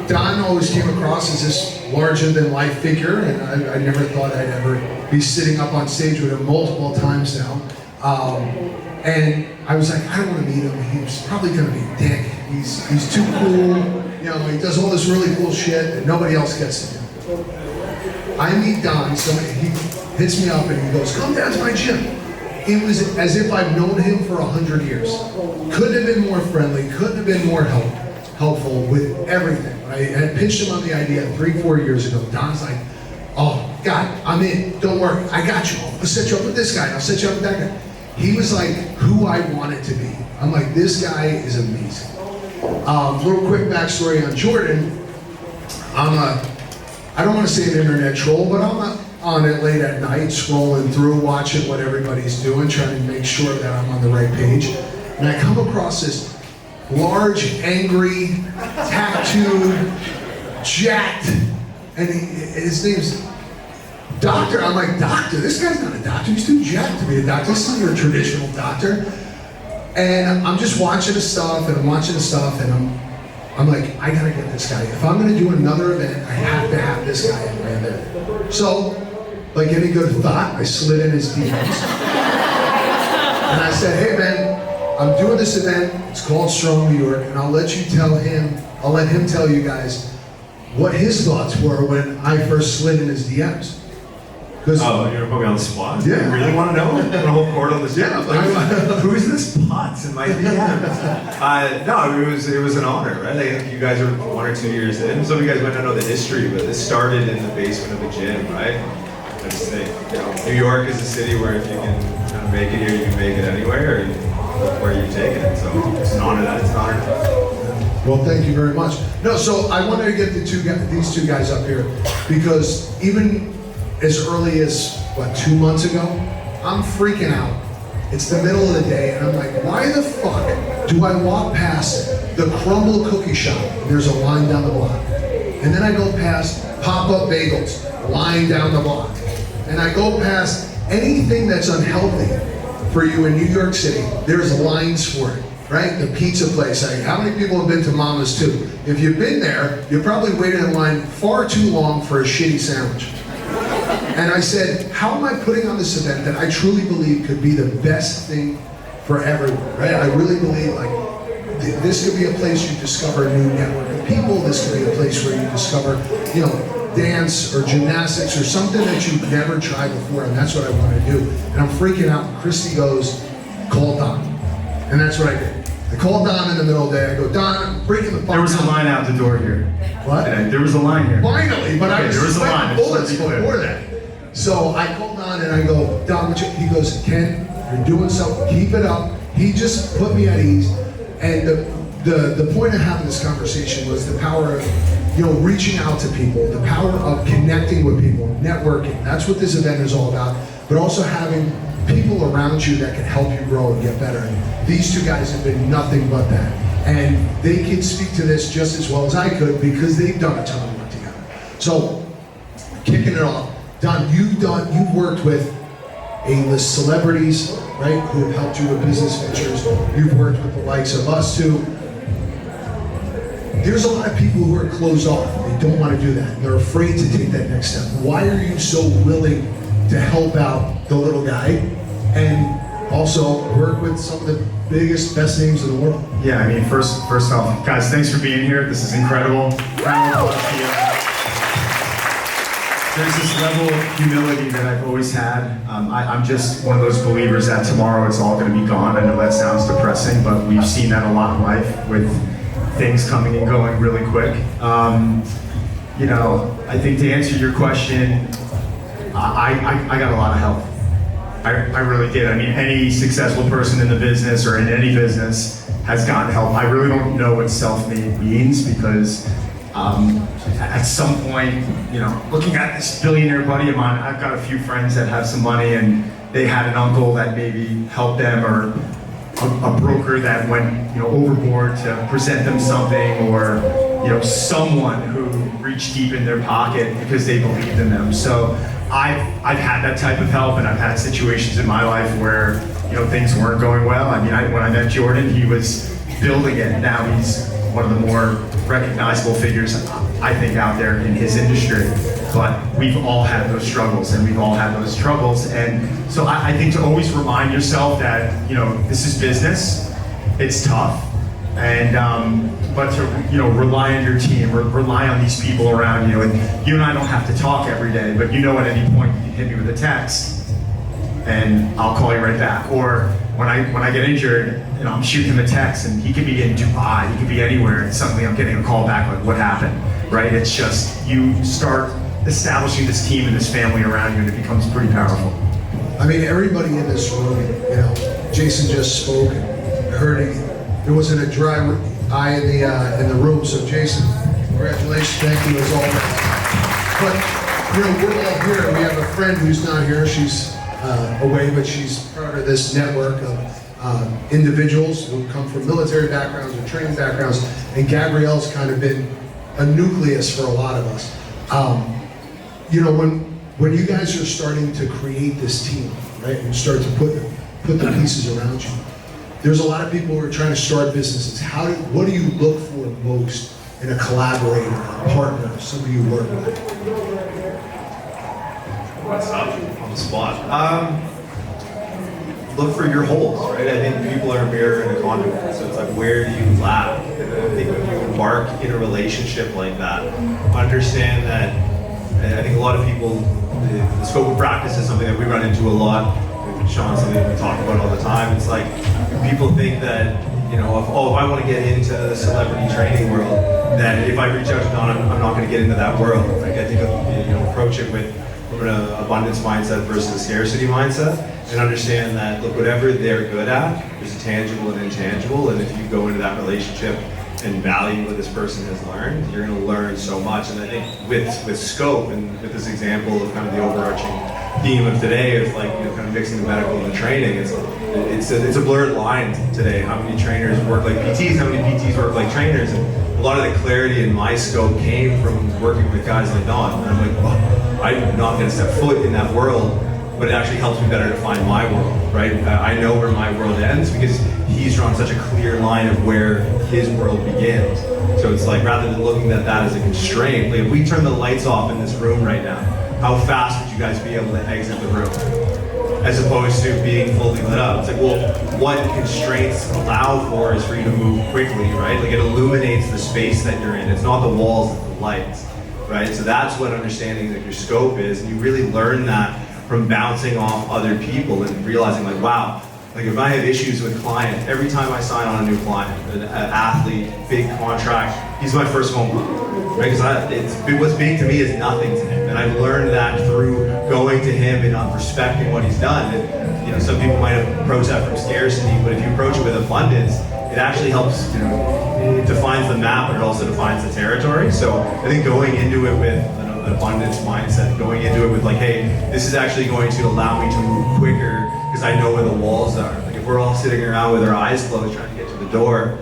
Don always came across as this larger-than-life figure, and I never thought I'd ever be sitting up on stage with him multiple times now. And I was like, I don't want to meet him. He's probably going to be a dick. He's too cool. You know, he does all this really cool shit that nobody else gets to do. I meet Don, so he hits me up and he goes, come down to my gym. It was as if I've known him for 100 years. Couldn't have been more friendly, couldn't have been more helpful with everything. I had pitched him on the idea 3-4 years ago. Don's like, oh, God, I'm in, don't worry, I got you. I'll set you up with this guy, I'll set you up with that guy. He was like who I wanted to be. I'm like, this guy is amazing. Little quick backstory on Jordan. I don't want to say an internet troll, but I'm on it late at night, scrolling through, watching what everybody's doing, trying to make sure that I'm on the right page. And I come across this large, angry, tattooed, jacked, and his name's Doctor. I'm like, doctor? This guy's not a doctor. He's too jacked to be a doctor. This isn't your traditional doctor. And I'm just watching the stuff, and I'm watching the stuff, and I'm like, I gotta get this guy. If I'm gonna do another event, I have to have this guy in my event. So, like any good thought, I slid in his DMs. And I said, hey man, I'm doing this event. It's called Strong New York, and I'll let him tell you guys what his thoughts were when I first slid in his DMs. Oh, you're gonna put me on the spot? Yeah. You really want to know? The whole court on this? Yeah. Who's this putz in my DMs? No, it was an honor, right? I think you guys are 1 or 2 years in. Some of you guys might not know the history, but this started in the basement of a gym, right? I just think, you know, New York is a city where if you can kind of make it here, you can make it anywhere, or where you've taken it. So it's an honor that it's an honor. Well, thank you very much. No, so I wanted to get these two guys up here because even as early as, 2 months ago, I'm freaking out. It's the middle of the day, and I'm like, why the fuck do I walk past the Crumble Cookie Shop, and there's a line down the block. And then I go past Pop-Up Bagels, line down the block. And I go past anything that's unhealthy for you in New York City, there's lines for it, right? The pizza place. How many people have been to Mama's too? If you've been there, you probably waited in line far too long for a shitty sandwich. And I said, how am I putting on this event that I truly believe could be the best thing for everyone, right? I really believe this could be a place you discover a new network of people. This could be a place where you discover, dance or gymnastics or something that you've never tried before, and that's what I want to do. And I'm freaking out, and Christy goes, call Don. And that's what I did. I called Don in the middle of the day. I go, Don, I'm breaking the fuck There was a line out the door here. What? There was a line here. Finally, but I was there was a line. bullets before that. So I called Don and I go, Don, he goes, Ken, you're doing something, keep it up. He just put me at ease. And the point of having this conversation was the power of, reaching out to people, the power of connecting with people, networking. That's what this event is all about. But also having people around you that can help you grow and get better. And these two guys have been nothing but that. And they can speak to this just as well as I could because they've done a ton of work together. So, kicking it off, Don, you've worked with A-list celebrities, right, who have helped you with business ventures. You've worked with the likes of us too. There's a lot of people who are closed off. They don't want to do that. And they're afraid to take that next step. Why are you so willing to help out the little guy and also work with some of the biggest, best names in the world? Yeah, I mean, first off, guys, thanks for being here. This is incredible. Round of applause to you. There's this level of humility that I've always had. I'm just one of those believers that tomorrow it's all going to be gone. I know that sounds depressing, but we've seen that a lot in life with things coming and going really quick. I think to answer your question, I got a lot of help. I really did. I mean, any successful person in the business or in any business has gotten help. I really don't know what self-made means because at some point, looking at this billionaire buddy of mine, I've got a few friends that have some money and they had an uncle that maybe helped them or a broker that went overboard to present them something or someone who reached deep in their pocket because they believed in them. So I've had that type of help, and I've had situations in my life where things weren't going well. I mean, when I met Jordan, he was building it. Now he's one of the more recognizable figures, I think, out there in his industry. But we've all had those struggles, and we've all had those troubles. And so I think to always remind yourself that, you know, this is business, it's tough, and but to, you know, rely on your team, or rely on these people around you. And you and I don't have to talk every day, but you know, at any point you can hit me with a text, and I'll call you right back. Or when I get injured, you know, I'm shooting him a text, and he could be in Dubai, he could be anywhere, and suddenly I'm getting a call back like, what happened, right? It's just, you start establishing this team and this family around you, and it becomes pretty powerful. I mean, everybody in this room, you know, Jason just spoke, and I heard there wasn't a dry eye in the room. So Jason, congratulations, thank you as always. But you know, we're all here. We have a friend who's not here. She's away, but she's part of this network of individuals who come from military backgrounds or training backgrounds, and Gabrielle's kind of been a nucleus for a lot of us. You know, when you guys are starting to create this team, right, and start to put the pieces around you, there's a lot of people who are trying to start businesses. What do you look for most in a collaborator, a partner, somebody you work with? What's up on the spot? Look for your holes, right? I think people are a mirror and a conduit. So it's like, where do you lack? And I think when you embark in a relationship like that, understand that, and I think a lot of people, the scope of practice is something that we run into a lot. Sean, something that we talk about all the time. It's like, people think that, you know, if I want to get into the celebrity training world, then if I reach out to Don, I'm not going to get into that world. Like, I think, you know, approach it with from an abundance mindset versus a scarcity mindset, and understand that, look, whatever they're good at, there's a tangible and intangible, and if you go into that relationship and value what this person has learned, you're going to learn so much. And I think with scope, and with this example of kind of the overarching theme of today, of like, you know, kind of mixing the medical and the training, it's a blurred line today. How many trainers work like PTs? How many PTs work like trainers? And a lot of the clarity in my scope came from working with guys like Don. And I'm like, well, I'm not going to step foot in that world, but it actually helps me better define my world, right? I know where my world ends because he's drawn such a clear line of where his world begins. So it's like, rather than looking at that as a constraint, like if we turn the lights off in this room right now, how fast would you guys be able to exit the room? As opposed to being fully lit up. It's like, well, what constraints allow for is for you to move quickly, right? Like, it illuminates the space that you're in. It's not the walls, it's the lights, right? So that's what understanding that your scope is, and you really learn that from bouncing off other people and realizing, like, wow, like if I have issues with clients, every time I sign on a new client, an athlete, big contract, he's my first phone call, right? Because what's big to me is nothing to him, and I've learned that through going to him and respecting what he's done. And, you know, some people might approach that from scarcity, but if you approach it with abundance, it actually helps, you know, it defines the map, but it also defines the territory. So I think going into it with an abundance mindset, going into it with like, hey, this is actually going to allow me to move quicker because I know where the walls are. Like, if we're all sitting around with our eyes closed trying to get to the door,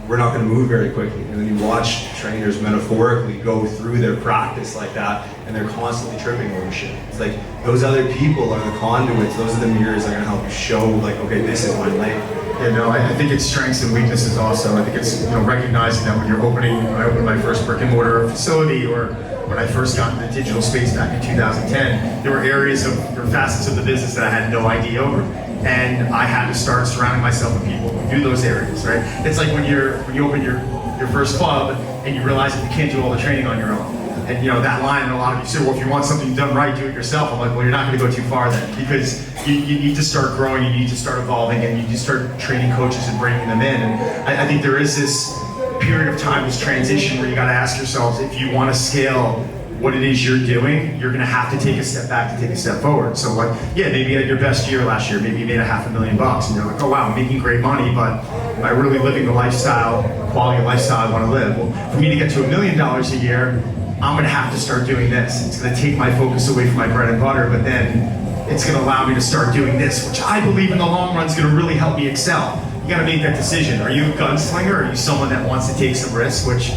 we're not going to move very quickly. And then you watch trainers metaphorically go through their practice like that, and they're constantly tripping over shit. It's like, those other people are the conduits, those are the mirrors that are going to help you show, like, okay, this is my lane. Yeah, no, I think it's strengths and weaknesses also. I think it's, you know, recognizing that when I opened my first brick and mortar facility, or when I first got into the digital space back in 2010, there were facets of the business that I had no idea over. And I had to start surrounding myself with people who do those areas, right? It's like when you open your first club and you realize that you can't do all the training on your own. And, you know, that line, and a lot of you say, well, if you want something done right, do it yourself. I'm like, well, you're not going to go too far then, because you need to start growing, you need to start evolving, and you need to start training coaches and bringing them in. And I think there is this period of time, this transition, where you got to ask yourselves, if you want to scale what it is you're doing, you're going to have to take a step back to take a step forward. So, like, yeah, maybe you had your best year last year, maybe you made $500,000, and you're like, oh wow, I'm making great money, but am I really living the quality of lifestyle I want to live? Well, for me to get to $1 million a year, I'm going to have to start doing this. It's going to take my focus away from my bread and butter, but then it's going to allow me to start doing this, which I believe in the long run is going to really help me excel. You got to make that decision. Are you a gunslinger, or are you someone that wants to take some risks, which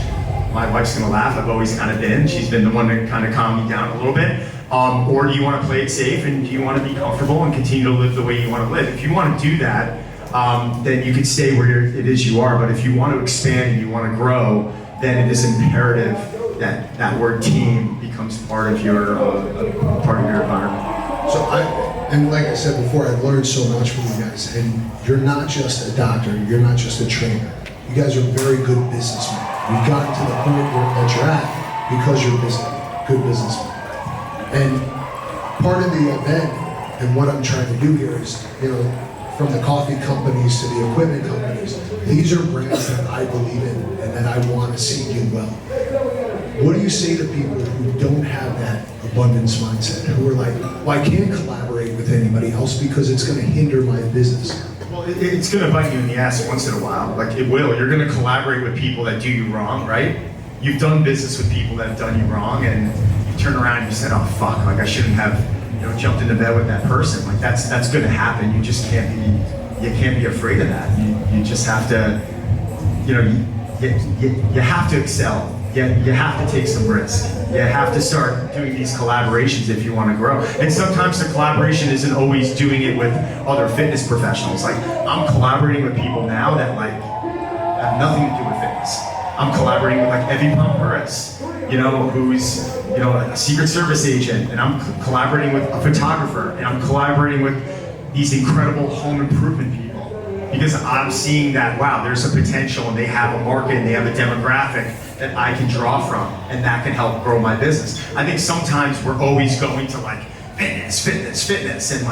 my wife's gonna laugh, I've always kind of been. She's been the one to kind of calm me down a little bit. Or do you want to play it safe, and do you want to be comfortable and continue to live the way you want to live? If you want to do that, then you can stay where it is you are. But if you want to expand and you want to grow, then it is imperative that that word team becomes part of your environment. So and like I said before, I've learned so much from you guys. And you're not just a doctor, you're not just a trainer. You guys are very good businessmen. You've gotten to the point that you're at because you're good businessmen. And part of the event and what I'm trying to do here is, from the coffee companies to the equipment companies, these are brands that I believe in and that I want to see do well. What do you say to people who don't have that abundance mindset, who are like, well, I can't collaborate with anybody else because it's going to hinder my business? Well, it's going to bite you in the ass once in a while. Like, it will. You're going to collaborate with people that do you wrong, right? You've done business with people that have done you wrong, and you turn around and you said, oh, fuck, like, I shouldn't have, jumped into bed with that person. Like, that's going to happen. You just can't be afraid of that. You just have to, you have to excel. You have to take some risk. You have to start doing these collaborations if you want to grow. And sometimes the collaboration isn't always doing it with other fitness professionals. Like, I'm collaborating with people now that have nothing to do with fitness. I'm collaborating with Evie Pomperis, who's a Secret Service agent, and I'm collaborating with a photographer, and I'm collaborating with these incredible home improvement people. Because I'm seeing that, wow, there's a potential and they have a market and they have a demographic that I can draw from, and that can help grow my business. I think sometimes we're always going to fitness, and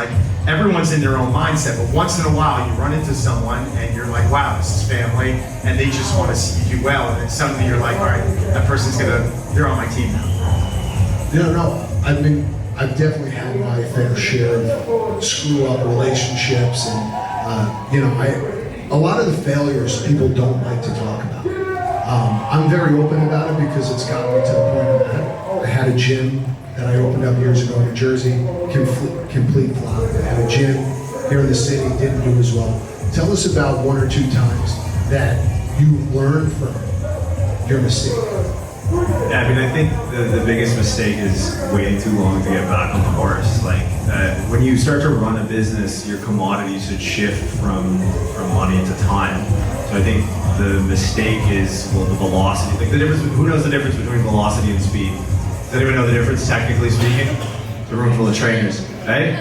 everyone's in their own mindset, but once in a while you run into someone and you're like, wow, this is family, and they just want to see you do well, and then suddenly you're like, all right, that person's they're on my team now. No, I've definitely had my fair share of screw up relationships, and a lot of the failures people don't like to talk about. I'm very open about it because it's gotten me to the point that I had a gym that I opened up years ago in New Jersey, complete flop. I had a gym here in the city, didn't do as well. Tell us about one or two times that you learned from your mistake. Yeah, I think the biggest mistake is waiting too long to get back on the horse. When you start to run a business, your commodity should shift from money to time. So I think the mistake is, the velocity. Who knows the difference between velocity and speed? Does anyone know the difference, technically speaking? It's a room full of trainers, right?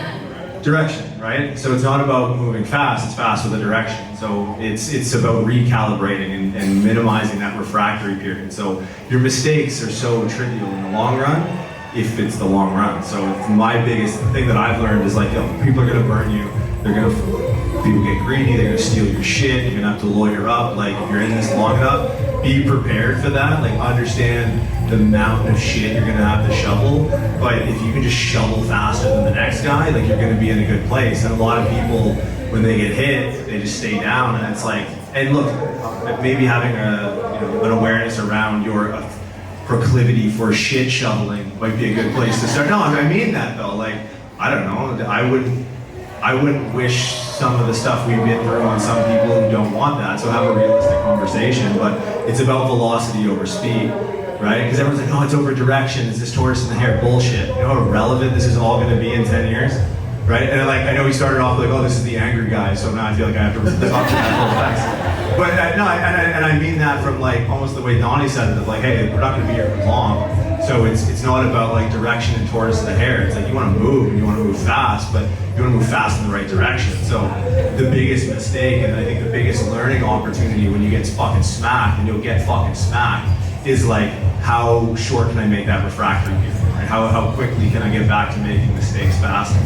Direction, right? So it's not about moving fast, it's fast with a direction. So it's about recalibrating and minimizing that refractory period. So your mistakes are so trivial in the long run, if it's the long run. So my biggest thing that I've learned is people are gonna burn you, people get greedy, they're gonna steal your shit, you're gonna have to lawyer up. If you're in this long enough, be prepared for that. Understand the amount of shit you're gonna have to shovel. But if you can just shovel faster than the next guy, you're gonna be in a good place. And a lot of people, when they get hit, they just stay down. And it's and look, maybe having an awareness around your proclivity for shit shoveling might be a good place to start. No, I mean that though. I don't know. I wouldn't wish some of the stuff we've been through on some people who don't want that. So have a realistic conversation. But it's about velocity over speed, right? Because everyone's like, oh, it's over direction. It's this tortoise in the hare. Bullshit. You know how relevant this is all going to be in 10 years, right? And I know we started off oh, this is the angry guy. So now I feel like I have to live up to that whole effect. But no, and I mean that from almost the way Donnie said it, of hey, the productive year was long. So it's not about direction and tortoise and the hare. It's you want to move and you want to move fast, but you want to move fast in the right direction. So the biggest mistake, and I think the biggest learning opportunity when you get fucking smacked, and you'll get fucking smacked, is how short can I make that refractory period? Right? How quickly can I get back to making mistakes faster?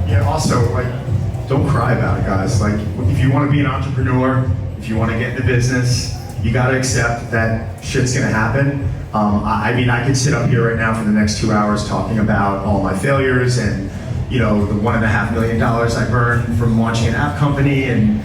Yeah, also, don't cry about it, guys. If you want to be an entrepreneur, if you want to get into business, you got to accept that shit's going to happen. I could sit up here right now for the next 2 hours talking about all my failures and, the $1.5 million I burned from launching an app company, and,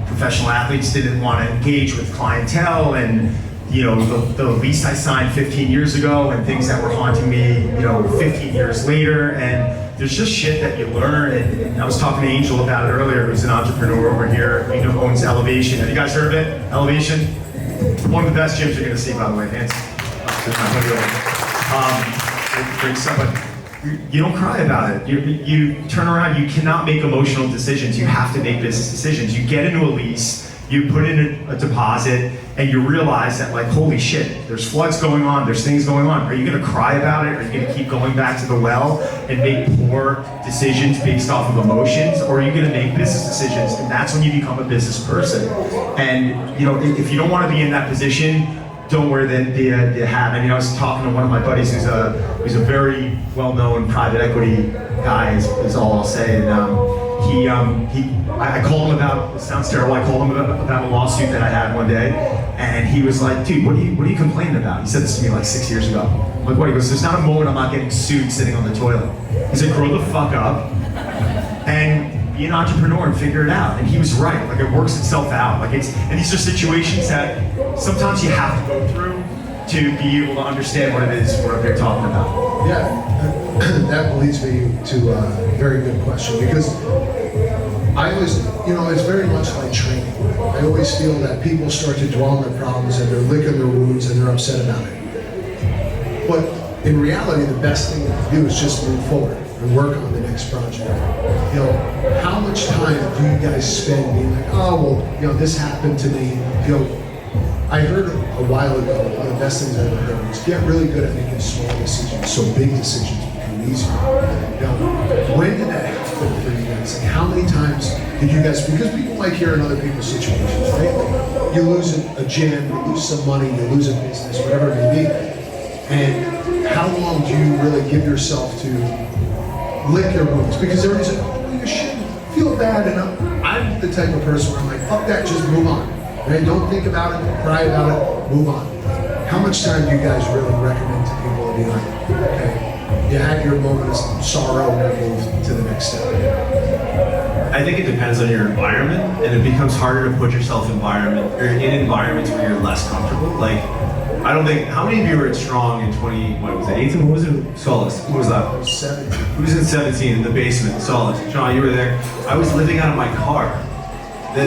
professional athletes didn't want to engage with clientele, and, the lease I signed 15 years ago, and things that were haunting me, 15 years later. And there's just shit that you learn. And I was talking to Angel about it earlier, who's an entrepreneur over here, who owns Elevation. Have you guys heard of it? Elevation? One of the best gyms you're gonna see, by the way, hands. you don't cry about it. You turn around, you cannot make emotional decisions. You have to make business decisions. You get into a lease, you put in a deposit, and you realize that, like, holy shit, there's floods going on, there's things going on. Are you gonna cry about it? Are you gonna keep going back to the well and make poor decisions based off of emotions? Or are you gonna make business decisions? And that's when you become a business person. And, you know, if you don't wanna be in that position, don't wear the hat. I mean, I was talking to one of my buddies who's a very well-known private equity guy, is all I'll say. And I called him about, it sounds terrible, I called him about a lawsuit that I had one day, and he was like, dude, what are you complaining about? He said this to me like 6 years ago. I'm like, what? He goes, there's not a moment I'm not getting sued sitting on the toilet. He said, grow the fuck up and be an entrepreneur and figure it out. And he was right, like it works itself out. Like and these are situations that sometimes you have to go through to be able to understand what it is what they're talking about. Yeah, that leads me to a very good question, because I always, you know, it's very much like training. I always feel that people start to dwell on their problems and they're licking their wounds and they're upset about it. But in reality, the best thing to do is just move forward and work on the next project. You know, how much time do you guys spend being like, oh, well, you know, this happened to me. You know, I heard a while ago, one of the best things I ever heard was get really good at making small decisions so big decisions become easier. You know, when did that happen for you guys? Like, how many times did you guys, because people like hearing other people's situations, right? Like, you lose a gym, you lose some money, you lose a business, whatever it may be. And how long do you really give yourself to lick your wounds? Because everybody's like, oh, you shouldn't feel bad. And I'm the type of person where I'm like, fuck that, just move on. Right? Don't think about it, don't cry about it, move on. How much time do you guys really recommend to people to be like, okay, you had your moment of sorrow and move to the next step? I think it depends on your environment, and it becomes harder to put yourself in environments where you're less comfortable. Like, I don't think, how many of you were at Strong in 18? What was it? Solace. What was that? 17. Who was in 17 in the basement? Solace. Sean, you were there. I was living out of my car.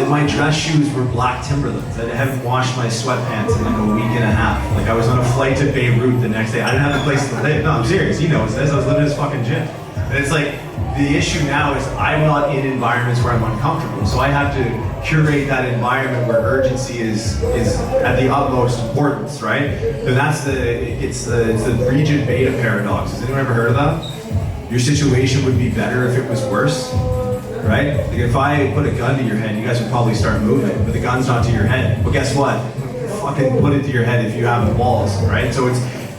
My dress shoes were black Timberlands. I haven't washed my sweatpants in like a week and a half. Like, I was on a flight to Beirut the next day. I didn't have a place to live. No, I'm serious. He knows this. I was living in his fucking gym. And it's like, the issue now is I'm not in environments where I'm uncomfortable. So I have to curate that environment where urgency is at the utmost importance, right? So that's it's the Regent Beta paradox. Has anyone ever heard of that? Your situation would be better if it was worse. Right? Like, if I put a gun to your head, you guys would probably start moving, but the gun's not to your head. But guess what? Fucking put it to your head if you have the balls, right? So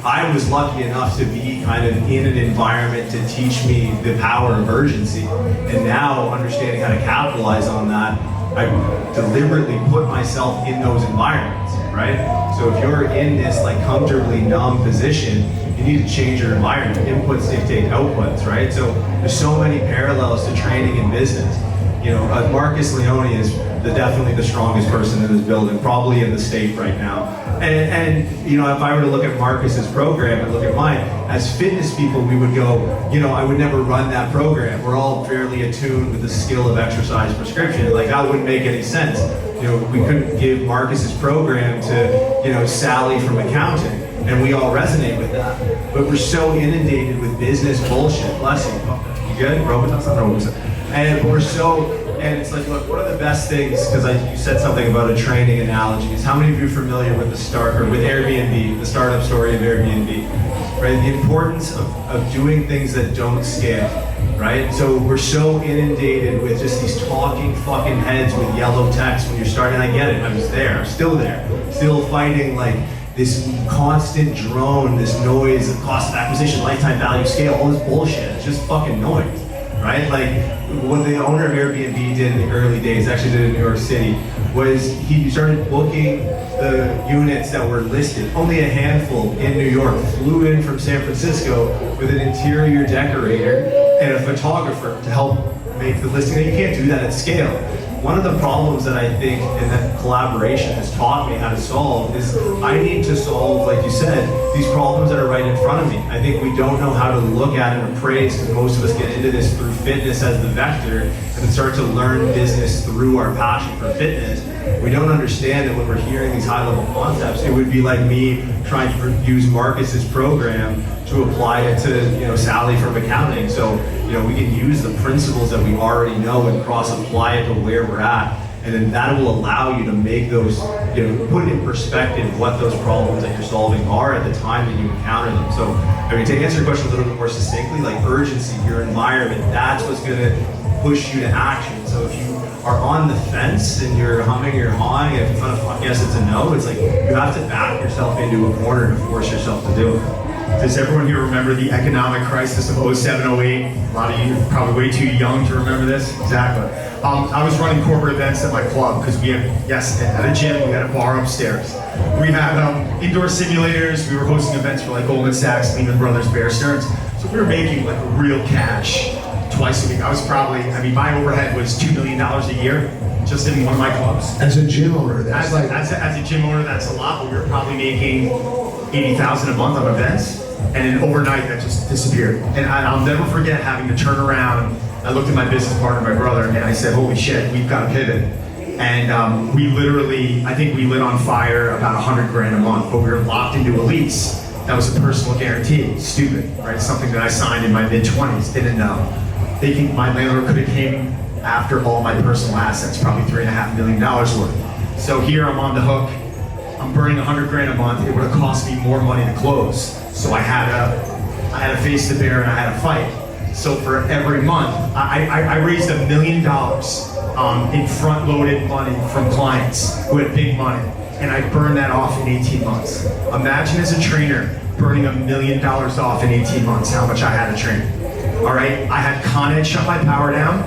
I was lucky enough to be kind of in an environment to teach me the power of urgency. And now, understanding how to capitalize on that, I deliberately put myself in those environments, right? So if you're in this like comfortably numb position, you need to change your environment. Inputs dictate outputs, right? So there's so many parallels to training in business. You know, Marcus Leone is definitely the strongest person in this building, probably in the state right now. And you know, if I were to look at Marcus's program and look at mine, as fitness people, we would go, you know, I would never run that program. We're all fairly attuned with the skill of exercise prescription. Like, that wouldn't make any sense. You know, we couldn't give Marcus's program to, you know, Sally from accounting. And we all resonate with that. But we're so inundated with business bullshit. Bless you. You good? Robots? I don't know. And we're so, and it's like, look, one of the best things, because you said something about a training analogy, is how many of you are familiar with with Airbnb, the startup story of Airbnb, right? The importance of doing things that don't scale, right? So we're so inundated with just these talking fucking heads with yellow text when you're starting. I get it. I was there. I'm still there. Still fighting like this constant drone, this noise, the cost of acquisition, lifetime value, scale, all this bullshit. It's just fucking noise, right? Like, what the owner of Airbnb did in the early days, actually did in New York City, was he started booking the units that were listed. Only a handful in New York. Flew in from San Francisco with an interior decorator and a photographer to help make the listing. And you can't do that at scale. One of the problems that I think, and that collaboration has taught me how to solve, is I need to solve, like you said, these problems that are right in front of me. I think we don't know how to look at and appraise, because most of us get into this through fitness as the vector, and then start to learn business through our passion for fitness. We don't understand that when we're hearing these high-level concepts, it would be like me trying to use Marcus's program to apply it to, Sally from accounting. So, we can use the principles that we already know and cross-apply it to where we're at. And then that will allow you to make those, put in perspective what those problems that you're solving are at the time that you encounter them. So, to answer your question a little bit more succinctly, like urgency, your environment, that's what's gonna push you to action. So if you are on the fence and you're humming or hawing, if it's not a fuck yes, it's a no, it's like you have to back yourself into a corner to force yourself to do it. Does everyone here remember the economic crisis of 07, 08? A lot of you are probably way too young to remember this. Exactly. I was running corporate events at my club because we had, at a gym, we had a bar upstairs. We had indoor simulators. We were hosting events for like Goldman Sachs, Lehman Brothers, Bear Stearns. So we were making like real cash twice a week. I was probably, my overhead was $2 million a year just in one of my clubs. As a gym owner, that's as a gym owner, that's a lot, but we were probably making $80,000 a month on events, and then overnight that just disappeared. And I'll never forget having to turn around. I looked at my business partner, my brother, and I said, holy shit, we've got to pivot. And we literally, I think we lit on fire about 100 grand a month, but we were locked into a lease. That was a personal guarantee. Stupid, right? Something that I signed in my mid-20s, didn't know. My landlord could have came after all my personal assets, probably $3.5 million worth. So here I'm on the hook. I'm burning 100 grand a month. It would have cost me more money to close. So I had to face the bear and I had to fight. So for every month, I raised $1 million in front-loaded money from clients who had big money, and I burned that off in 18 months. Imagine as a trainer burning $1 million off in 18 months, how much I had to train. All right, I had Con Ed shut my power down.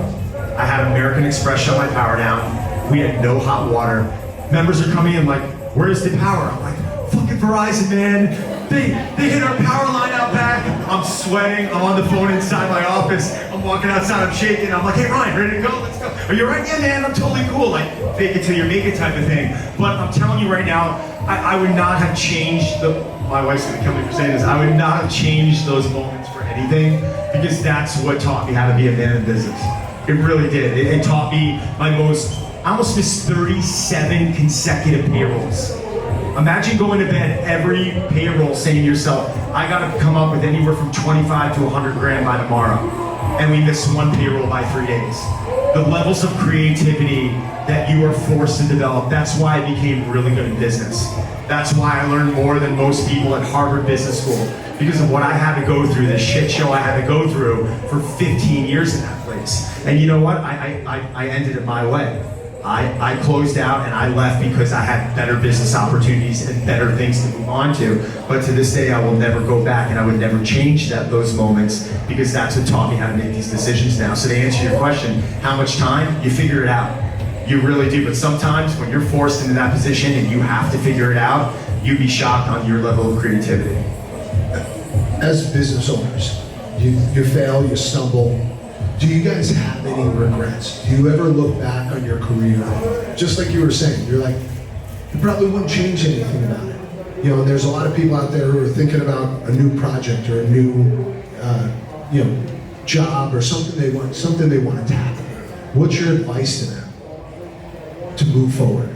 I had American Express shut my power down. We had no hot water. Members are coming in like, where's the power? I'm like, fucking Verizon, man. They hit our power line out back. I'm sweating. I'm on the phone inside my office. I'm walking outside. I'm shaking. I'm like, hey, Ryan, ready to go? Let's go. Are you right? Yeah, man, I'm totally cool. Like, fake it till you make it type of thing. But I'm telling you right now, I would not have changed my wife's gonna kill me for saying this. I would not have changed those moments for anything, because that's what taught me how to be a man in business. It really did. It taught me I almost missed 37 consecutive payrolls. Imagine going to bed every payroll saying to yourself, I gotta come up with anywhere from 25 to 100 grand by tomorrow. And we missed one payroll by 3 days. The levels of creativity that you are forced to develop, that's why I became really good in business. That's why I learned more than most people at Harvard Business School, because of what I had to go through, the shit show I had to go through for 15 years in that place. And you know what? I ended it my way. I closed out and I left because I had better business opportunities and better things to move on to. But to this day, I will never go back, and I would never change those moments, because that's what taught me how to make these decisions now. So to answer your question, how much time? You figure it out. You really do. But sometimes when you're forced into that position and you have to figure it out, you'd be shocked on your level of creativity. As business owners, you fail, you stumble. Do you guys have any regrets? Do you ever look back on your career, just like you were saying, you're like, you probably wouldn't change anything about it. And there's a lot of people out there who are thinking about a new project or a new, job or something they want to tackle. What's your advice to them to move forward?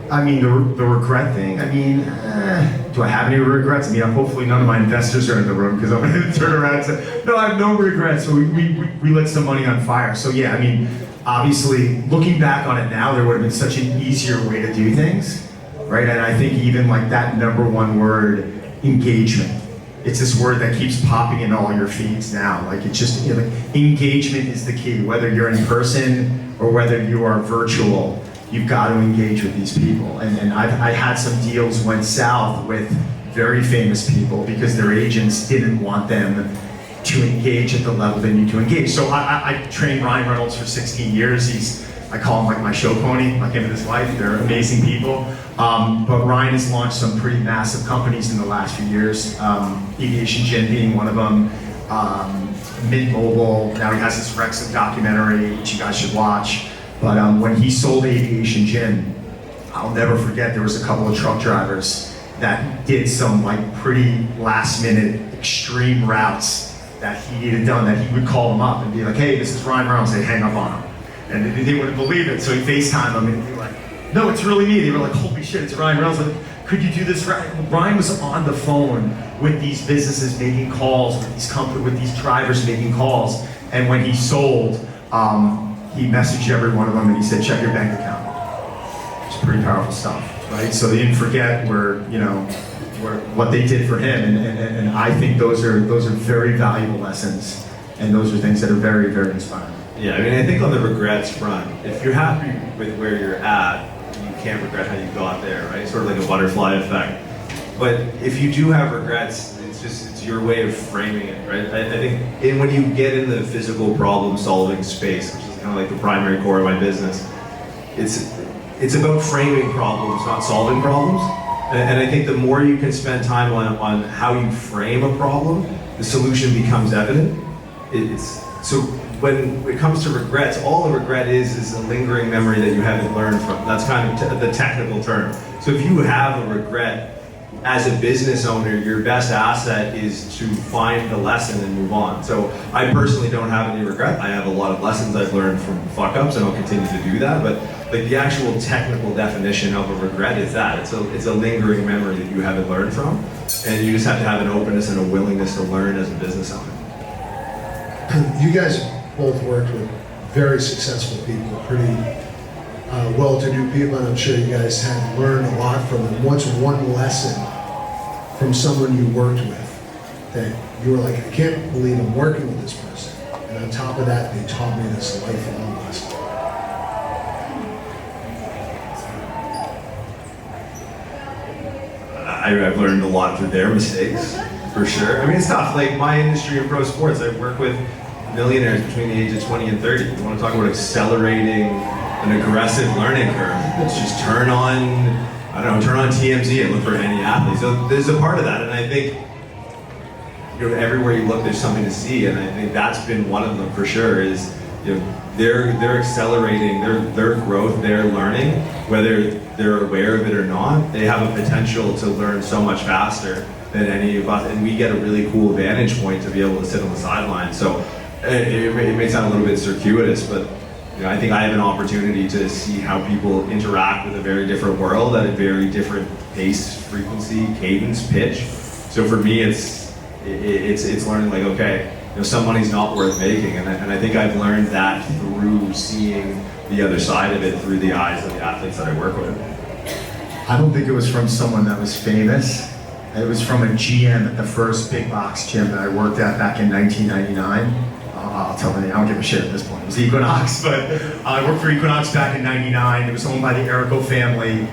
I mean, the regret thing, do I have any regrets? Hopefully none of my investors are in the room, because I'm going to turn around and say, no, I have no regrets. So we lit some money on fire. So yeah, obviously, looking back on it now, there would have been such an easier way to do things, right? And I think even like that number one word, engagement. It's this word that keeps popping in all your feeds now. Like, it's just, engagement is the key. Whether you're in person or whether you are virtual, you've got to engage with these people. And I had some deals went south with very famous people because their agents didn't want them to engage at the level they need to engage. So I trained Ryan Reynolds for 16 years. I call him like my show pony, like him and his wife. They're amazing people. But Ryan has launched some pretty massive companies in the last few years. Aviation Gym being one of them. Mint Mobile. Now he has this Wrexham documentary, which you guys should watch. But when he sold Aviation Gym, I'll never forget, there was a couple of truck drivers that did some like pretty last minute extreme routes that he needed done, that he would call them up and be like, hey, this is Ryan Reynolds. They'd hang up on him. And they wouldn't believe it, so he FaceTimed them and he'd be like, no, it's really me. They were like, holy shit, it's Ryan Reynolds. Like, Could you do this right? Ryan was on the phone with these businesses making calls, with these drivers making calls, and when he sold, he messaged every one of them and he said, check your bank account. It's pretty powerful stuff, right? So they didn't forget what they did for him, and I think those are very valuable lessons, and those are things that are very, very inspiring. Yeah, I mean, I think on the regrets front, if you're happy with where you're at, you can't regret how you got there, right? Sort of like a butterfly effect. But if you do have regrets, it's your way of framing it, right? I think when you get in the physical problem solving space, which is kind of like the primary core of my business, it's about framing problems, not solving problems. And I think the more you can spend time on how you frame a problem, the solution becomes evident. So when it comes to regrets, all a regret is a lingering memory that you haven't learned from. That's kind of the technical term. So if you have a regret, as a business owner, your best asset is to find the lesson and move on. So I personally don't have any regret. I have a lot of lessons I've learned from fuck-ups, and I'll continue to do that. But like the actual technical definition of a regret is that it's a lingering memory that you haven't learned from, and you just have to have an openness and a willingness to learn as a business owner. You guys both worked with very successful people, pretty well-to-do people, and I'm sure you guys had learned a lot from them. What's one lesson from someone you worked with that you were like, I can't believe I'm working with this person, and on top of that, they taught me this lifelong lesson? I've learned a lot through their mistakes, for sure. I mean, it's tough. Like my industry in pro sports, I work with millionaires between the age of 20 and 30. You want to talk about accelerating an aggressive learning curve? It's just turn on TMZ and look for any athlete. So there's a part of that, and I think everywhere you look, there's something to see, and I think that's been one of them for sure. Is they're accelerating their growth, their learning, whether they're aware of it or not. They have a potential to learn so much faster than any of us, and we get a really cool vantage point to be able to sit on the sideline. So it may sound a little bit circuitous, but I think I have an opportunity to see how people interact with a very different world at a very different pace, frequency, cadence, pitch. So for me, it's learning like, okay, some money's not worth making, and I think I've learned that through seeing the other side of it through the eyes of the athletes that I work with. I don't think it was from someone that was famous. It was from a GM at the first big box gym that I worked at back in 1999. I'll tell you, I don't give a shit at this point. It was Equinox, but I worked for Equinox back in 99. It was owned by the Erico family.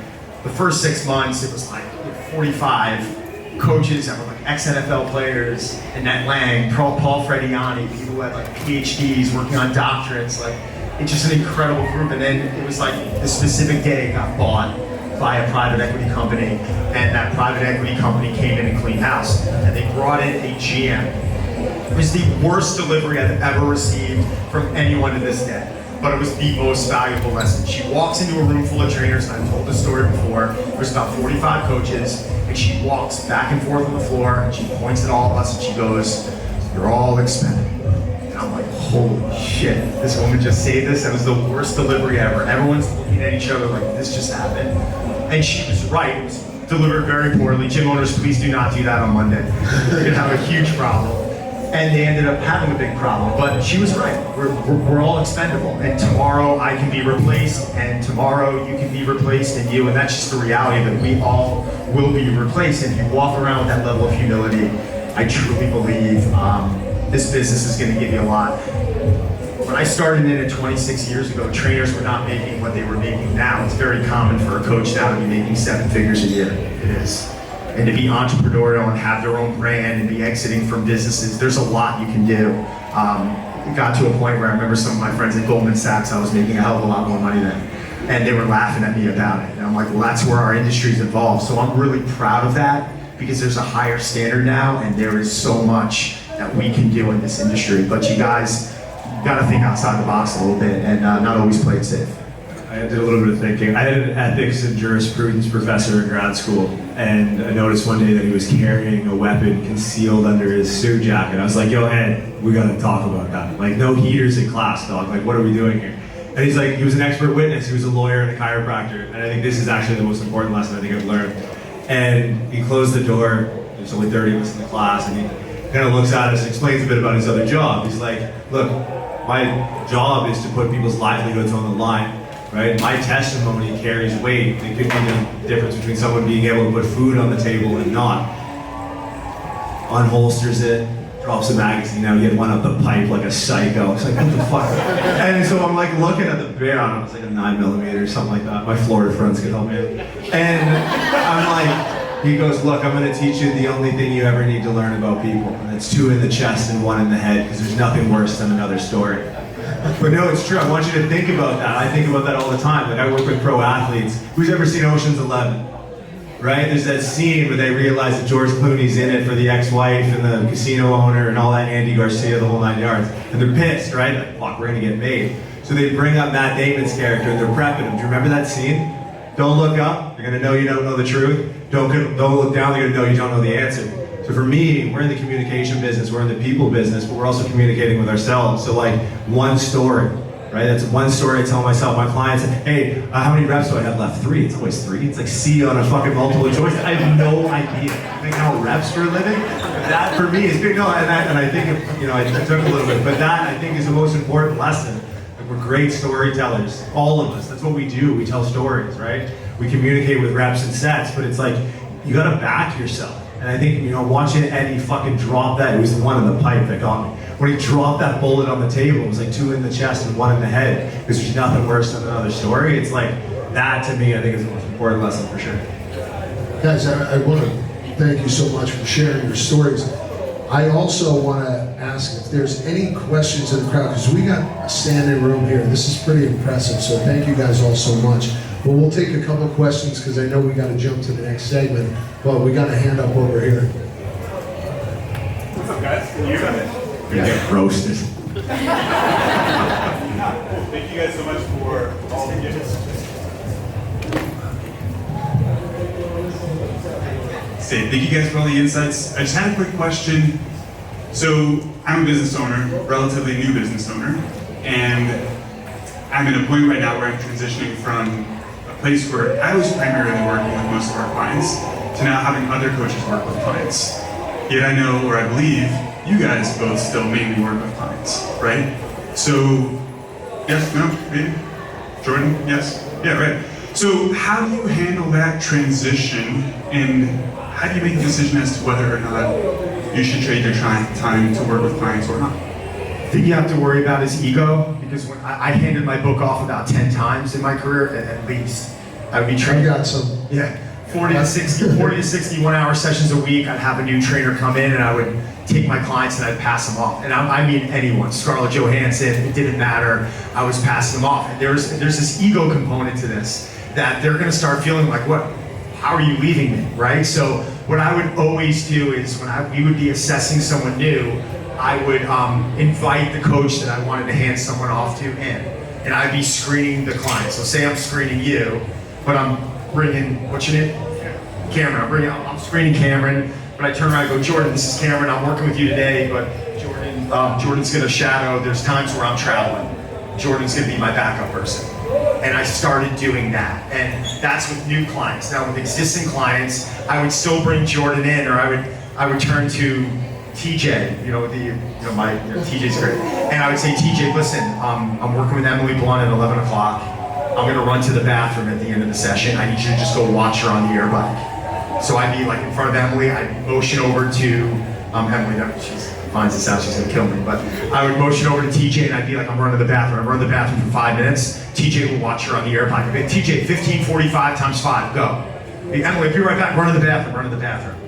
The first 6 months, it was like 45 coaches that were like ex-NFL players, Annette Lang, Paul Frediani, people who had like PhDs working on doctorates. Like, it's just an incredible group. And then it was like the specific day it got bought by a private equity company, and that private equity company came in and cleaned house, and they brought in a GM. It was the worst delivery I've ever received from anyone to this day, but it was the most valuable lesson. She walks into a room full of trainers, and I've told this story before. There's about 45 coaches, and she walks back and forth on the floor, and she points at all of us, and she goes, "You're all expendable." And I'm like, holy shit, this woman just said this. That was the worst delivery ever. Everyone's looking at each other like, this just happened. And she was right. It was delivered very poorly. Gym owners, please do not do that on Monday. You're gonna have a huge problem. And they ended up having a big problem. But she was right. We're all expendable. And tomorrow I can be replaced, and tomorrow you can be replaced, and you. And that's just the reality that we all will be replaced. And if you walk around with that level of humility, I truly believe this business is going to give you a lot. When I started in it 26 years ago, trainers were not making what they were making now. It's very common for a coach now to be making 7 figures a year. It is. And to be entrepreneurial and have their own brand and be exiting from businesses, there's a lot you can do. It got to a point where I remember some of my friends at Goldman Sachs, I was making a hell of a lot more money then. And they were laughing at me about it. And I'm like, well, that's where our industry's evolved. So I'm really proud of that, because there's a higher standard now, and there is so much that we can do in this industry. But you guys gotta think outside the box a little bit, and not always play it safe. I did a little bit of thinking. I had an ethics and jurisprudence professor in grad school, and I noticed one day that he was carrying a weapon concealed under his suit jacket. I was like, yo, Ed, we gotta talk about that. Like, no heaters in class, dog. Like, what are we doing here? And he's like, he was an expert witness. He was a lawyer and a chiropractor. And I think this is actually the most important lesson I think I've learned. And he closed the door. There's only 30 of us in the class, and he kind of looks at us and explains a bit about his other job. He's like, look, my job is to put people's livelihoods on the line, right? My testimony carries weight. It could be the difference between someone being able to put food on the table and not. Unholsters it, drops a magazine out, he had one up the pipe like a psycho. I was like, what the fuck? And so I'm like looking at the bear, I don't know, it's like a 9mm or something like that. My Florida friends could help me out. And I'm like, he goes, look, I'm gonna teach you the only thing you ever need to learn about people. And it's 2 in the chest and 1 in the head, because there's nothing worse than another story. But no, it's true, I want you to think about that. I think about that all the time. Like, I work with pro athletes. Who's ever seen Ocean's 11? Right? There's that scene where they realize that George Clooney's in it for the ex-wife and the casino owner and all that, Andy Garcia, the whole 9 yards. And they're pissed, right? Like, fuck, we're gonna get made. So they bring up Matt Damon's character and they're prepping him. Do you remember that scene? Don't look up, you're gonna know you don't know the truth. Don't look down, you're gonna know you don't know the answer. So for me, we're in the communication business, we're in the people business, but we're also communicating with ourselves. So like, one story. Right? That's one story I tell myself. My clients, hey, how many reps do I have left? 3. It's always 3. It's like C on a fucking multiple choice. I have no idea. I think how reps for a living. That for me is big. No, and I think, I took a little bit, but that I think is the most important lesson. Like, we're great storytellers, all of us. That's what we do. We tell stories, right? We communicate with reps and sets, but it's like you gotta back yourself. And I think, watching Eddie fucking drop that, it was the one in the pipe that got me. When he dropped that bullet on the table, it was like 2 in the chest and 1 in the head, because there's nothing worse than another story. It's like, that to me, I think is the most important lesson for sure. Guys, I want to thank you so much for sharing your stories. I also want to ask if there's any questions in the crowd, because we got a standing room here. This is pretty impressive, so thank you guys all so much. But we'll take a couple questions, because I know we got to jump to the next segment, but we got a hand up over here. What's up, guys? Can you hear me? You're gonna get roasted. Cool. Thank you guys so much for all the gifts. Say, thank you guys for all the insights. I just had a quick question. So I'm a business owner, relatively new business owner, and I'm at a point right now where I'm transitioning from a place where I was primarily working with most of our clients to now having other coaches work with clients. Yet I know, or I believe, you guys both still mainly work with clients, right? So, yes, no, maybe? Jordan, yes? Yeah, right. So how do you handle that transition, and how do you make a decision as to whether or not you should trade your time to work with clients or not? I think you have to worry about his ego, because when I handed my book off about 10 times in my career, at least. I would be trained. I got some. Yeah, 40 to 60 1-hour sessions a week. I'd have a new trainer come in and I would take my clients and I'd pass them off. And I mean anyone, Scarlett Johansson, it didn't matter. I was passing them off. And there's this ego component to this, that they're gonna start feeling like, what? How are you leaving me, right? So what I would always do is when we would be assessing someone new, I would invite the coach that I wanted to hand someone off to in. And I'd be screening the client. So say I'm screening you, but I'm bringing, what's your name? Cameron. I'm screening Cameron, but I turn around and go, Jordan, this is Cameron. I'm working with you today, but Jordan's gonna shadow. There's times where I'm traveling. Jordan's gonna be my backup person. And I started doing that. And that's with new clients. Now with existing clients, I would still bring Jordan in, or I would turn to TJ, TJ's great. And I would say, TJ, listen, I'm working with Emily Blunt at 11 o'clock. I'm gonna run to the bathroom at the end of the session. I need you to just go watch her on the air bike. So I'd be like in front of Emily, I'd motion over to Emily, she finds this out, she's gonna kill me, but I would motion over to TJ and I'd be like, I'm running to the bathroom. I run to the bathroom for 5 minutes. TJ will watch her on the air bike. I'd be like, TJ, 15:45 times 5, go. Hey, Emily, be right back, run to the bathroom.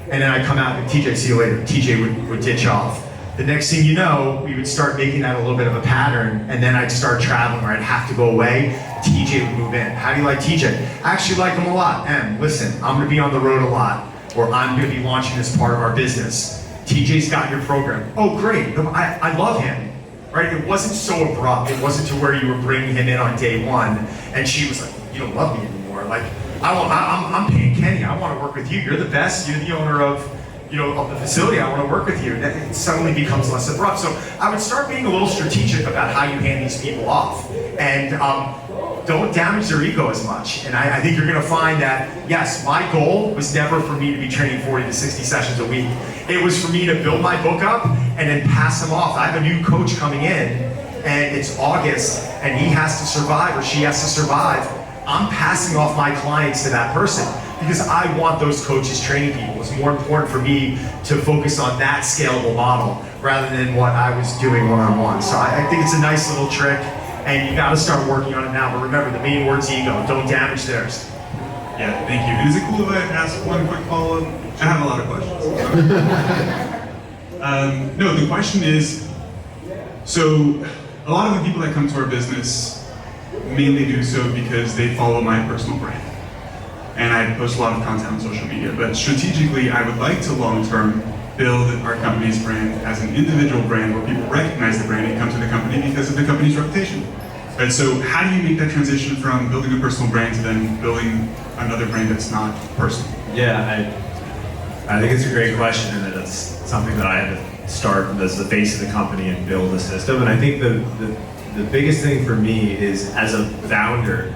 And then I'd come out and TJ, see you later. TJ would ditch off. The next thing you know, we would start making that a little bit of a pattern, and then I'd start traveling where I'd have to go away. TJ would move in. How do you like TJ? I actually like him a lot. Listen, I'm gonna be on the road a lot, or I'm gonna be launching this part of our business. TJ's got your program. Oh, great, I love him, right? It wasn't so abrupt. It wasn't to where you were bringing him in on day one, and she was like, you don't love me anymore. Like, I'm paying Kenny, I wanna work with you. You're the best, you're the owner of the facility, I want to work with you. And it suddenly becomes less abrupt. So I would start being a little strategic about how you hand these people off. And don't damage their ego as much. And I think you're gonna find that, yes, my goal was never for me to be training 40 to 60 sessions a week. It was for me to build my book up and then pass them off. I have a new coach coming in, and it's August, and he has to survive, or she has to survive. I'm passing off my clients to that person because I want those coaches training people. It's more important for me to focus on that scalable model rather than what I was doing one-on-one. So I think it's a nice little trick, and you gotta start working on it now. But remember, the main word's ego. Don't damage theirs. Yeah, thank you. And is it cool if I ask one quick follow-up? I have a lot of questions. No, the question is, so a lot of the people that come to our business mainly do so because they follow my personal brand. And I post a lot of content on social media, but strategically, I would like to long-term build our company's brand as an individual brand where people recognize the brand and come to the company because of the company's reputation. Right, so how do you make that transition from building a personal brand to then building another brand that's not personal? Yeah, I think it's a great question, and it's something that I had to start as the face of the company and build a system. And I think the biggest thing for me is, as a founder,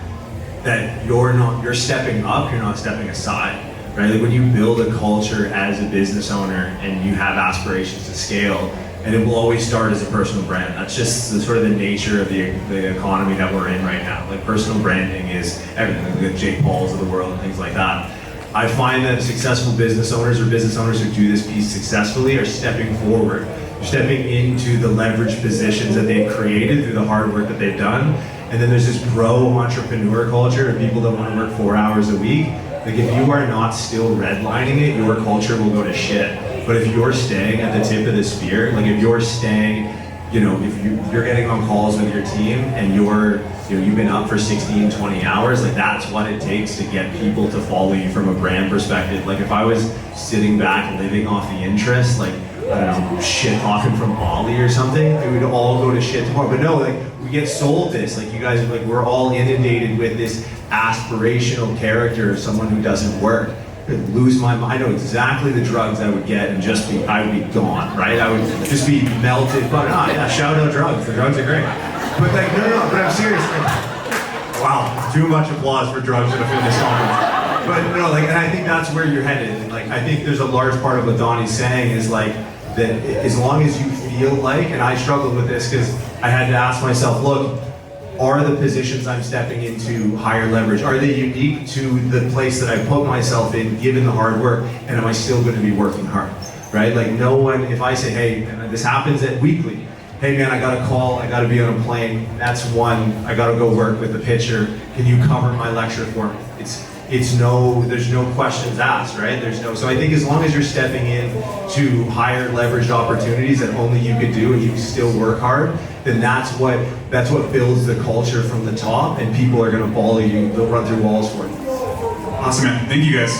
that you're stepping up, you're not stepping aside, right? Like when you build a culture as a business owner and you have aspirations to scale, and it will always start as a personal brand. That's just the sort of the nature of the economy that we're in right now. Like personal branding is everything, like the Jake Pauls of the world and things like that. I find that successful business owners or business owners who do this piece successfully are stepping forward. They're stepping into the leveraged positions that they've created through the hard work that they've done. And then there's this bro entrepreneur culture of people that want to work 4 hours a week. Like if you are not still redlining it, your culture will go to shit. But if you're staying at the tip of the spear, like if you're staying, if you're getting on calls with your team and you've been up for 16, 20 hours, like that's what it takes to get people to follow you from a brand perspective. Like if I was sitting back living off the interest, like, I don't know, shit talking from Bali or something, it would all go to shit tomorrow. But no, like we get sold this, like you guys, like we're all inundated with this aspirational character of someone who doesn't work. I'd lose my mind. I know exactly the drugs I would get and I would be gone, right? I would just be melted. But yeah, shout out drugs. The drugs are great. But like, no, but I'm serious. Like, wow, too much applause for drugs at a fitness conference. But no, like, and I think that's where you're headed. And like, I think there's a large part of what Donnie's saying is like, that as long as you feel like, and I struggled with this because I had to ask myself, look, are the positions I'm stepping into higher leverage? Are they unique to the place that I put myself in, given the hard work, and am I still going to be working hard, right? Like no one, if I say, hey, and this happens at weekly, hey man, I got a call, I got to be on a plane, that's one, I got to go work with the pitcher, can you cover my lecture for me? There's no questions asked, right? So I think as long as you're stepping in to higher leveraged opportunities that only you could do and you still work hard, then that's what builds the culture from the top, and people are gonna follow you, they'll run through walls for you. Awesome, man. Thank you guys.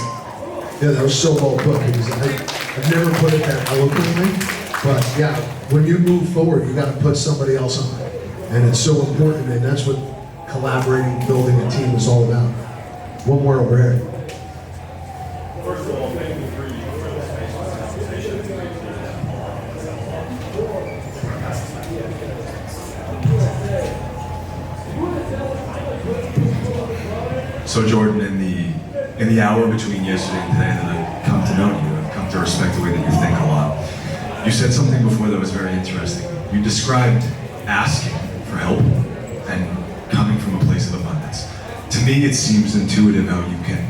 Yeah, that was so well put, because I've never put it that eloquently, but yeah, when you move forward, you gotta put somebody else on it. And it's so important, and that's what collaborating, building a team is all about. One more over here. First of all, thank you for your presentation. So Jordan, in the hour between yesterday and today that I've come to know you, I've come to respect the way that you think a lot. You said something before that was very interesting. You described asking for help and coming from a place of abundance. To me, it seems intuitive how you can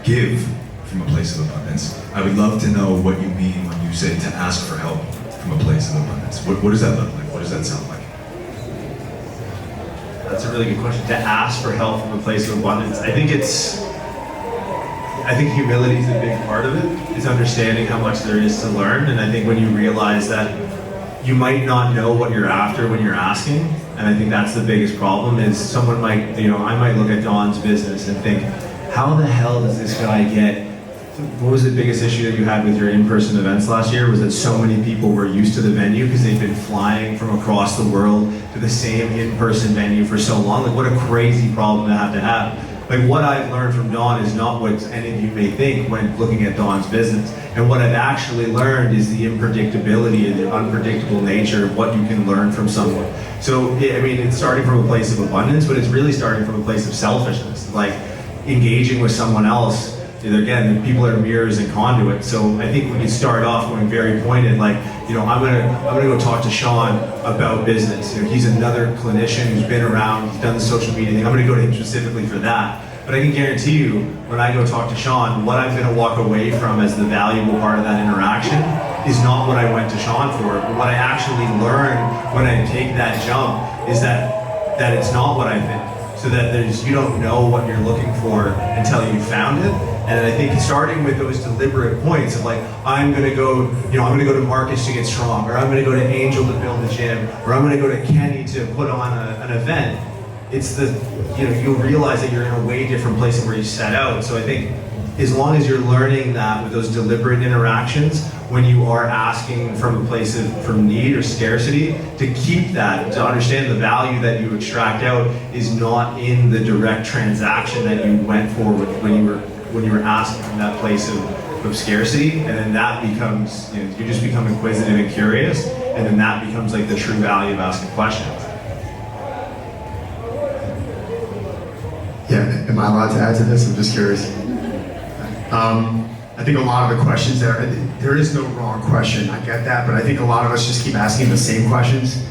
give from a place of abundance. I would love to know what you mean when you say to ask for help from a place of abundance. What does that look like? What does that sound like? That's a really good question. To ask for help from a place of abundance, I think humility is a big part of it. It's understanding how much there is to learn, and I think when you realize that you might not know what you're after when you're asking, and I think that's the biggest problem, is someone might, I might look at Don's business and think, how the hell does this guy get, what was the biggest issue that you had with your in-person events last year? Was that so many people were used to the venue because they've been flying from across the world to the same in-person venue for so long? Like what a crazy problem to have. like what I've learned from Don is not what any of you may think when looking at Don's business. And what I've actually learned is the unpredictability and the unpredictable nature of what you can learn from someone. So, I mean, it's starting from a place of abundance, but it's really starting from a place of selfishness. Like engaging with someone else, again, people are mirrors and conduits. So I think we can start off going very pointed, like, you know, I'm gonna go talk to Sean about business. You know, he's another clinician who's been around, he's done the social media thing. I'm gonna go to him specifically for that. But I can guarantee you, when I go talk to Sean, what I'm gonna walk away from as the valuable part of that interaction is not what I went to Sean for. But what I actually learn when I take that jump is that it's not what I think. So that you don't know what you're looking for until you found it. And I think starting with those deliberate points of like, I'm gonna go to Marcus to get strong, or I'm gonna go to Angel to build the gym, or I'm gonna go to Kenny to put on an event. It's you'll realize that you're in a way different place than where you set out. So I think as long as you're learning that with those deliberate interactions, when you are asking from a place from need or scarcity, to keep that, to understand the value that you extract out is not in the direct transaction that you went for when you were asking from that place of scarcity, and then that becomes, you just become inquisitive and curious, and then that becomes like the true value of asking questions. Yeah, am I allowed to add to this? I'm just curious. I think a lot of the questions there is no wrong question, I get that, but I think a lot of us just keep asking the same questions,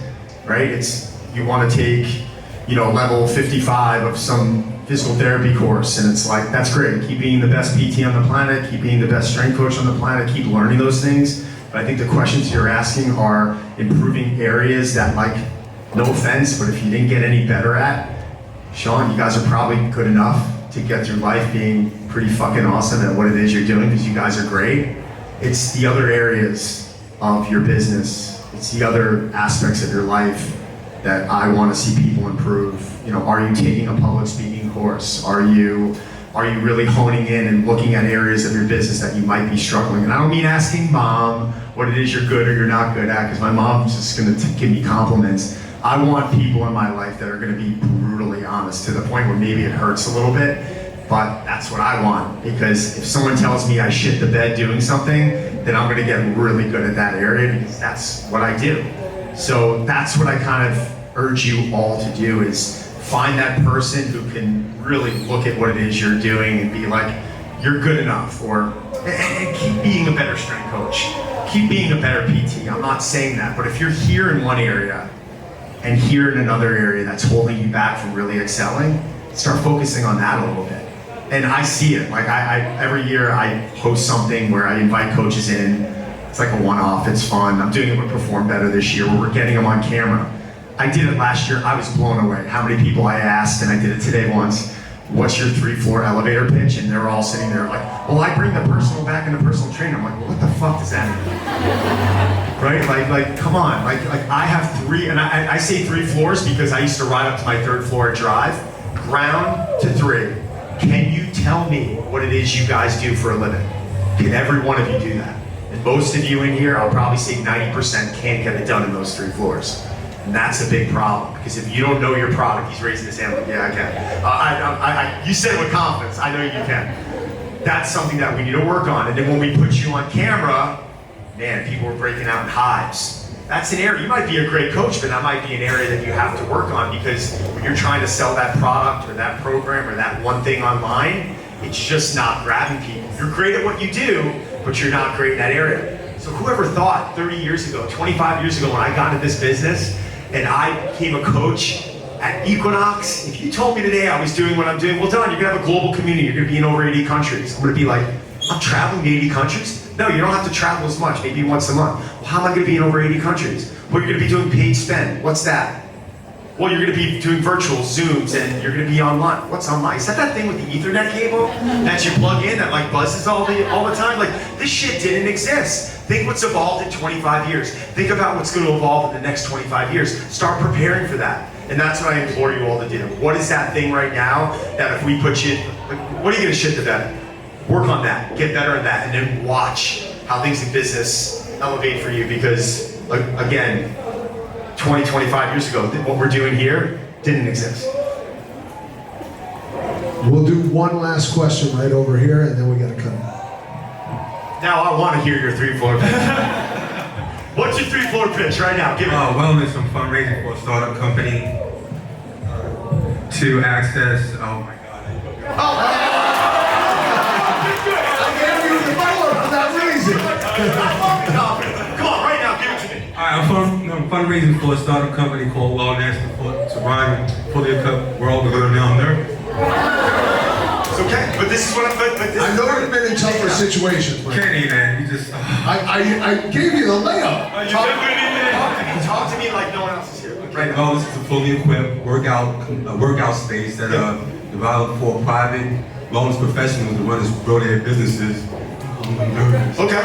right? It's, you want to take, level 55 of some physical therapy course, and it's like, that's great, keep being the best PT on the planet, keep being the best strength coach on the planet, keep learning those things, but I think the questions you're asking are improving areas that, like, no offense, but if you didn't get any better at, Sean, you guys are probably good enough to get through life being pretty fucking awesome at what it is you're doing, because you guys are great. It's the other areas of your business, it's the other aspects of your life that I want to see people improve. Are you taking a public speaking course? Are you really honing in and looking at areas of your business that you might be struggling? And I don't mean asking mom what it is you're good or you're not good at, because my mom's just going to give me compliments. I want people in my life that are going to be brutally honest, to the point where maybe it hurts a little bit, but that's what I want. Because if someone tells me I shit the bed doing something, then I'm going to get really good at that area, because that's what I do. So that's what I kind of urge you all to do, is find that person who can really look at what it is you're doing and be like, you're good enough, and keep being a better strength coach, keep being a better PT. I'm not saying that, but if you're here in one area and here in another area that's holding you back from really excelling, start focusing on that a little bit. And I see it, like I every year I host something where I invite coaches in. It's like a one-off, it's fun. I'm doing it with Perform Better this year, where we're getting them on camera. I did it last year, I was blown away how many people I asked, and I did it today once, what's your 3-floor elevator pitch? And they're all sitting there like, well, I bring the personal back into personal trainer. I'm like, well, what the fuck does that mean? Right, like come on, like I have 3, and I say 3 floors because I used to ride up to my 3rd floor at Drive, ground to 3. Can you tell me what it is you guys do for a living? Can every one of you do that? And most of you in here, I'll probably say 90% can't get it done in those 3 floors. And that's a big problem, because if you don't know your product, he's raising his hand like, yeah, I can. You said it with confidence, I know you can. That's something that we need to work on. And then when we put you on camera, man, people are breaking out in hives. That's an area, you might be a great coach, but that might be an area that you have to work on, because when you're trying to sell that product or that program or that one thing online, it's just not grabbing people. You're great at what you do, but you're not great in that area. So whoever thought 30 years ago, 25 years ago, when I got into this business and I became a coach at Equinox, if you told me today I was doing what I'm doing, well, Don, you're gonna have a global community, you're gonna be in over 80 countries. I'm gonna be like, I'm traveling to 80 countries? No, you don't have to travel as much, maybe once a month. Well, how am I gonna be in over 80 countries? Well, you're gonna be doing paid spend. What's that? Well, you're gonna be doing virtual Zooms and you're gonna be online. What's online? Is that thing with the Ethernet cable that you plug in that like buzzes all the time? Like, this shit didn't exist. Think what's evolved in 25 years. Think about what's gonna evolve in the next 25 years. Start preparing for that. And that's what I implore you all to do. What is that thing right now that if we put you, like, what are you gonna shit the bed? Work on that, get better at that, and then watch how things in business elevate for you, because, again, 20, 25 years ago, what we're doing here didn't exist. We'll do one last question right over here, and then we gotta cut it. Now I want to hear your 3-floor pitch. What's your 3-floor pitch right now? Give it. Wellness and fundraising for a startup company to access. Oh my God. I gave you the floor for that reason. Come on, right now, give it to me. I'm fundraising for a startup company called Wellness to run fully equipped world with a down there. It's okay, but this is what I'm. But this I know you've been in tougher situations, man. Kenny, man, you just. I gave you the layup. Talk to me like no one else is here. Right now. Wellness is a fully equipped workout space that developed for private wellness professionals to grow their businesses. Okay.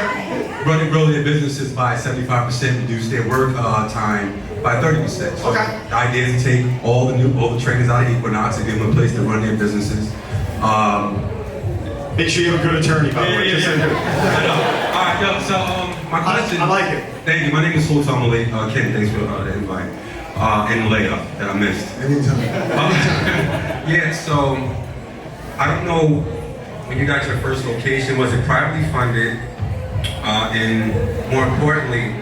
Grow their businesses by 75%, reduce their work time by 30%. So Okay. The idea is to take all the trainers out of Equinox and give them a place to run their businesses. Make sure you have a good attorney, by the way. I know. All right, so my question. I like it. Thank you. My name is Sultan Malay. Ken, thanks for the invite. And Leia that I missed. Anytime. Yeah, so I don't know when you got your first location, was it privately funded? And more importantly,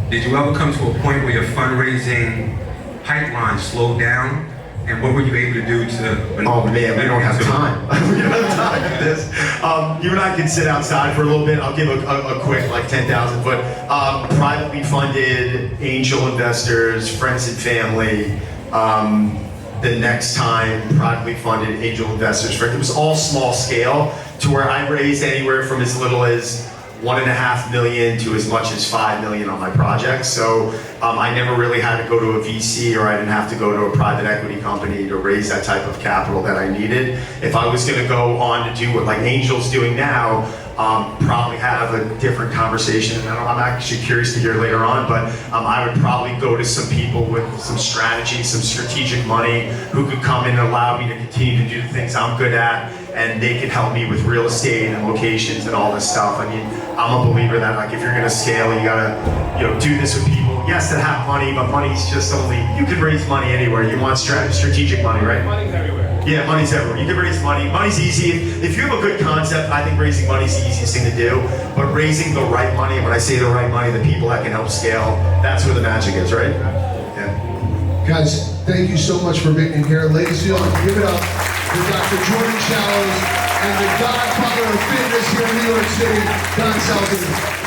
did you ever come to a point where your fundraising pipeline slowed down? And what were you able to do to? Oh man, we don't have time. We don't have time for this. You and I can sit outside for a little bit. I'll give a quick, like 10,000 foot. Privately funded, angel investors, friends and family. The next time, privately funded angel investors. It was all small scale to where I raised anywhere from as little as $1.5 million to as much as $5 million on my projects. So I never really had to go to a VC, or I didn't have to go to a private equity company to raise that type of capital that I needed. If I was going to go on to do what like Angel's doing now, probably have a different conversation. And I'm actually curious to hear later on, but I would probably go to some people with some strategy, some strategic money, who could come in and allow me to continue to do the things I'm good at, and they could help me with real estate and locations and all this stuff. I mean, I'm a believer that like if you're gonna scale, you gotta do this with people. Yes, that have money, but money's just only, you can raise money anywhere. You want strategic money, right? Money's everywhere. Yeah, money's everywhere. You can raise money. Money's easy. If you have a good concept, I think raising money's the easiest thing to do. But raising the right money, when I say the right money, the people that can help scale, that's where the magic is, right? Yeah. Guys, thank you so much for being in here. Ladies and gentlemen, give it up for Dr. Jordan Shallows and the godfather of fitness here in New York City, Don Saladino.